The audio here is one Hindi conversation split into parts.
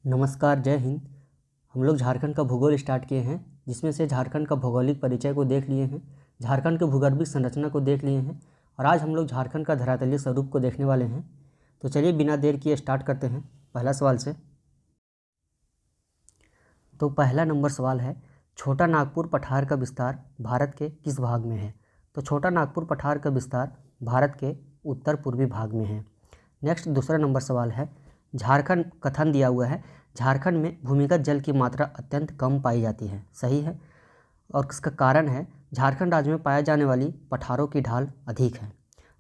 नमस्कार, जय हिंद। हम लोग झारखंड का भूगोल स्टार्ट किए हैं, जिसमें से झारखंड का भौगोलिक परिचय को देख लिए हैं, झारखंड के भूगर्भिक संरचना को देख लिए हैं और आज हम लोग झारखंड का धरातलीय स्वरूप को देखने वाले हैं। तो चलिए बिना देर किए स्टार्ट करते हैं पहला सवाल से। तो पहला नंबर सवाल है, छोटा नागपुर पठार का विस्तार भारत के किस भाग में है? तो छोटा नागपुर पठार का विस्तार भारत के उत्तर पूर्वी भाग में है। नेक्स्ट दूसरा नंबर सवाल है, झारखंड कथन दिया हुआ है, झारखंड में भूमिगत जल की मात्रा अत्यंत कम पाई जाती है। सही है, और इसका कारण है झारखंड राज्य में पाए जाने वाली पठारों की ढाल अधिक है।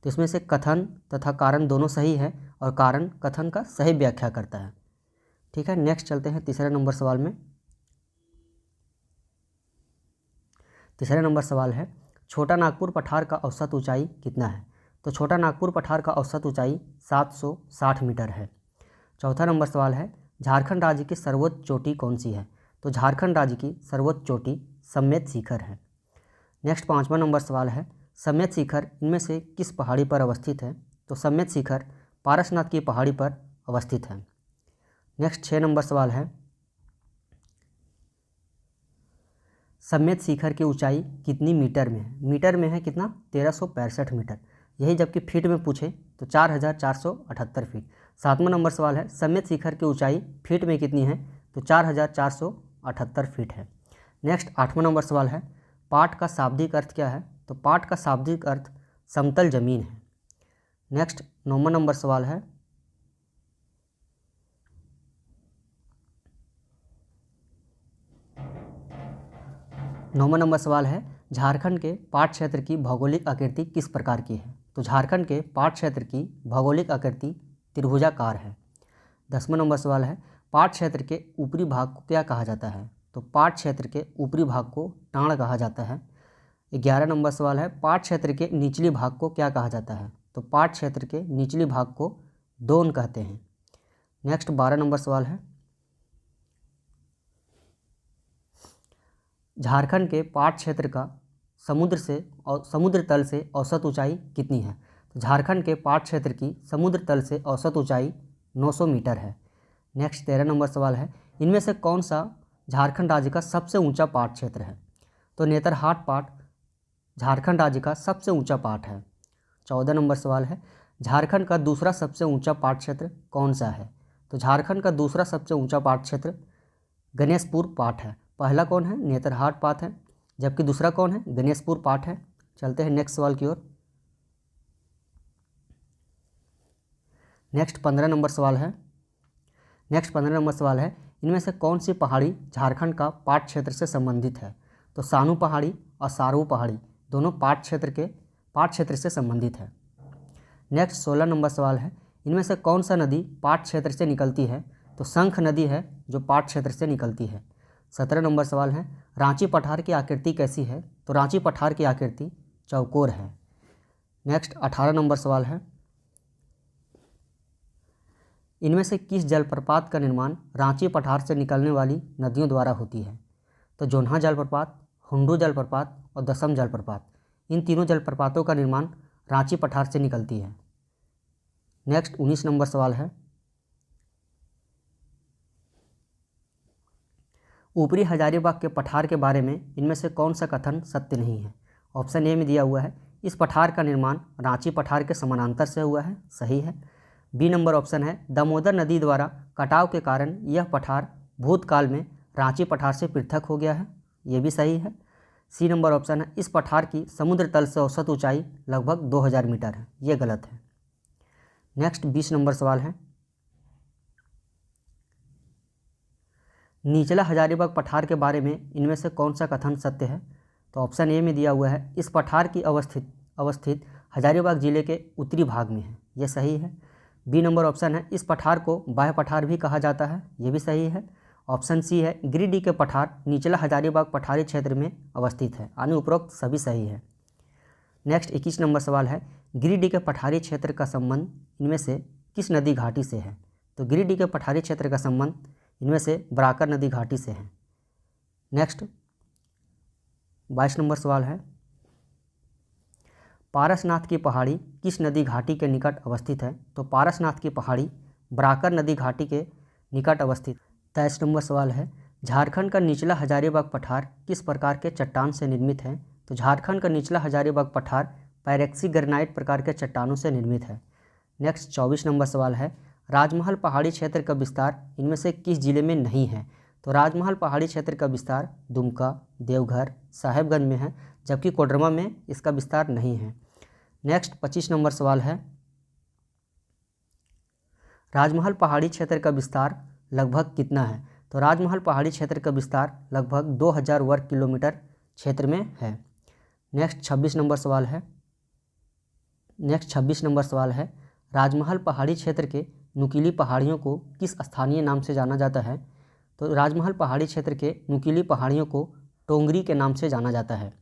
तो इसमें से कथन तथा कारण दोनों सही है और कारण कथन का सही व्याख्या करता है। ठीक है, नेक्स्ट चलते हैं तीसरे नंबर सवाल में। तीसरा नंबर सवाल है, छोटा नागपुर पठार का औसत ऊंचाई कितना है? तो छोटा नागपुर पठार का औसत ऊंचाई 760 मीटर है। चौथा नंबर सवाल है, झारखंड राज्य की सर्वोच्च चोटी कौन सी है? तो झारखंड राज्य की सर्वोच्च चोटी समेत शिखर है। नेक्स्ट पाँचवा नंबर सवाल है, समेत शिखर इनमें से किस पहाड़ी पर अवस्थित है? तो समेत शिखर पारसनाथ की पहाड़ी पर अवस्थित है। नेक्स्ट 6 नंबर सवाल है, समेत शिखर की ऊंचाई कितनी मीटर में है? मीटर में है कितना? 1365 मीटर। यही जबकि फीट में पूछे तो 4478 फीट। सातवां नंबर सवाल है, समेत शिखर की ऊंचाई फीट में कितनी है? तो 4478 फीट है। नेक्स्ट आठवां नंबर सवाल है, पाट का शाब्दिक अर्थ क्या है? तो पाट का शाब्दिक अर्थ समतल जमीन है। नेक्स्ट 9वां नंबर सवाल है, झारखंड के पाट क्षेत्र की भौगोलिक आकृति किस प्रकार की है? तो झारखंड के पाट क्षेत्र की भौगोलिक आकृति त्रिभुजाकार है। 10वां नंबर सवाल है, पाट क्षेत्र के ऊपरी भाग को क्या कहा जाता है? तो पाट क्षेत्र के ऊपरी भाग को टाँड़ कहा जाता है। 11 नंबर सवाल है, पाट क्षेत्र के निचली भाग को क्या कहा जाता है? तो पाट क्षेत्र के निचली भाग को दोन कहते हैं। नेक्स्ट 12 नंबर सवाल है, झारखंड के पाट क्षेत्र का समुद्र तल से औसत ऊंचाई कितनी है? तो झारखंड के पाट क्षेत्र की समुद्र तल से औसत ऊंचाई 900 मीटर है। नेक्स्ट 13 नंबर सवाल है, इनमें से कौन सा झारखंड राज्य का सबसे ऊंचा पाट क्षेत्र है? तो नेतरहाट पाट झारखंड राज्य का सबसे ऊंचा पाट है। 14 नंबर सवाल है, झारखंड का दूसरा सबसे ऊंचा पाट क्षेत्र कौन सा है? तो झारखंड का दूसरा सबसे ऊंचा पाट क्षेत्र गणेशपुर पाट है। पहला कौन है? नेतरहाट पाट है, जबकि दूसरा कौन है? गणेशपुर पाट है। चलते हैं नेक्स्ट सवाल की ओर। नेक्स्ट 15 नंबर सवाल है, इनमें से कौन सी पहाड़ी झारखंड का पाट क्षेत्र से संबंधित है? तो सानू पहाड़ी और सारू पहाड़ी दोनों पाट क्षेत्र से संबंधित है। नेक्स्ट 16 नंबर सवाल है, इनमें से कौन सा नदी पाट क्षेत्र से निकलती है? तो शंख नदी है जो पाट क्षेत्र से निकलती है। 17 नंबर सवाल है, रांची पठार की आकृति कैसी है? तो रांची पठार की आकृति चौकोर है। नेक्स्ट 18 नंबर सवाल है, इनमें से किस जलप्रपात का निर्माण रांची पठार से निकलने वाली नदियों द्वारा होती है? तो जोन्हा जलप्रपात, हुंडू जलप्रपात और दसम जलप्रपात, इन तीनों जलप्रपातों का निर्माण रांची पठार से निकलती है। नेक्स्ट 19 नंबर सवाल है, ऊपरी हजारीबाग के पठार के बारे में इनमें से कौन सा कथन सत्य नहीं है? ऑप्शन ए में दिया हुआ है, इस पठार का निर्माण रांची पठार के समानांतर से हुआ है। सही है। बी नंबर ऑप्शन है, दामोदर नदी द्वारा कटाव के कारण यह पठार भूतकाल में रांची पठार से पृथक हो गया है। ये भी सही है। सी नंबर ऑप्शन है, इस पठार की समुद्र तल से औसत ऊंचाई लगभग 2000 मीटर है। ये गलत है। नेक्स्ट 20 नंबर सवाल है, निचला हजारीबाग पठार के बारे में इनमें से कौन सा कथन सत्य है? तो ऑप्शन ए में दिया हुआ है, इस पठार की अवस्थित हजारीबाग जिले के उत्तरी भाग में है। यह सही है। बी नंबर ऑप्शन है, इस पठार को बाह्य पठार भी कहा जाता है। यह भी सही है। ऑप्शन सी है, गिरिडीह के पठार निचला हजारीबाग पठारी क्षेत्र में अवस्थित है। अन्य उपरोक्त सभी सही है। नेक्स्ट 21 नंबर सवाल है, गिरिडीह के पठारी क्षेत्र का संबंध इनमें से किस नदी घाटी से है? तो गिरिडीह के पठारी क्षेत्र का संबंध इनमें से बराकर नदी घाटी से है। नेक्स्ट 22 नंबर सवाल है, पारसनाथ की पहाड़ी किस नदी घाटी के निकट अवस्थित है? तो पारसनाथ की पहाड़ी बराकर नदी घाटी के निकट अवस्थित। 23 नंबर सवाल है, झारखंड का निचला हजारीबाग पठार किस प्रकार के चट्टान से निर्मित है? तो झारखंड का निचला हजारीबाग पठार पायरेक्सी ग्रेनाइट प्रकार के चट्टानों से निर्मित है। नेक्स्ट 24 नंबर सवाल है, राजमहल पहाड़ी क्षेत्र का विस्तार इनमें से किस जिले में नहीं है? तो राजमहल पहाड़ी क्षेत्र का विस्तार दुमका, देवघर, साहेबगंज में है, जबकि कोडरमा में इसका विस्तार नहीं है। नेक्स्ट 25 नंबर सवाल है, राजमहल पहाड़ी क्षेत्र का विस्तार लगभग कितना है? तो राजमहल पहाड़ी क्षेत्र का विस्तार लगभग 2000 वर्ग किलोमीटर क्षेत्र में है। नेक्स्ट 26 नंबर सवाल है, राजमहल पहाड़ी क्षेत्र के नुकीली पहाड़ियों को किस स्थानीय नाम से जाना जाता है? तो राजमहल पहाड़ी क्षेत्र के नुकीली पहाड़ियों को टोंगरी के नाम से जाना जाता है।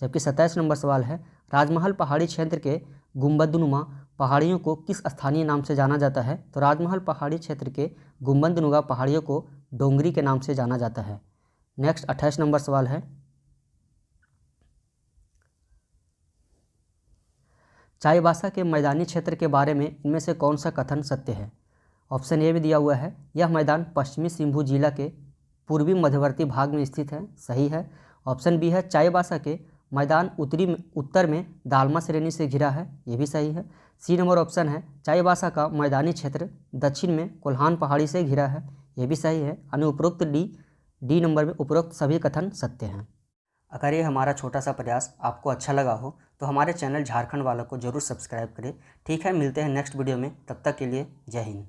जबकि 27 नंबर सवाल है, राजमहल पहाड़ी क्षेत्र के गुंबदनुमा पहाड़ियों को किस स्थानीय नाम से जाना जाता है? तो राजमहल पहाड़ी क्षेत्र के गुंबदनुमा पहाड़ियों को डोंगरी के नाम से जाना जाता है। नेक्स्ट 28 नंबर सवाल है, चाईबासा के मैदानी क्षेत्र के बारे में इनमें से कौन सा कथन सत्य है? ऑप्शन ए भी दिया हुआ है, यह मैदान पश्चिमी सिंहभूम जिला के पूर्वी मध्यवर्ती भाग में स्थित है, सही है। ऑप्शन बी है, चाईबासा के मैदान उत्तर में दालमा श्रेणी से घिरा है, ये भी सही है। सी नंबर ऑप्शन है, चाईबासा का मैदानी क्षेत्र दक्षिण में कोल्हान पहाड़ी से घिरा है, ये भी सही है। यानी उपरोक्त डी नंबर में उपरोक्त सभी कथन सत्य हैं। अगर ये हमारा छोटा सा प्रयास आपको अच्छा लगा हो तो हमारे चैनल झारखंड वालों को ज़रूर सब्सक्राइब करें। ठीक है, मिलते हैं नेक्स्ट वीडियो में, तब तक के लिए जय हिंद।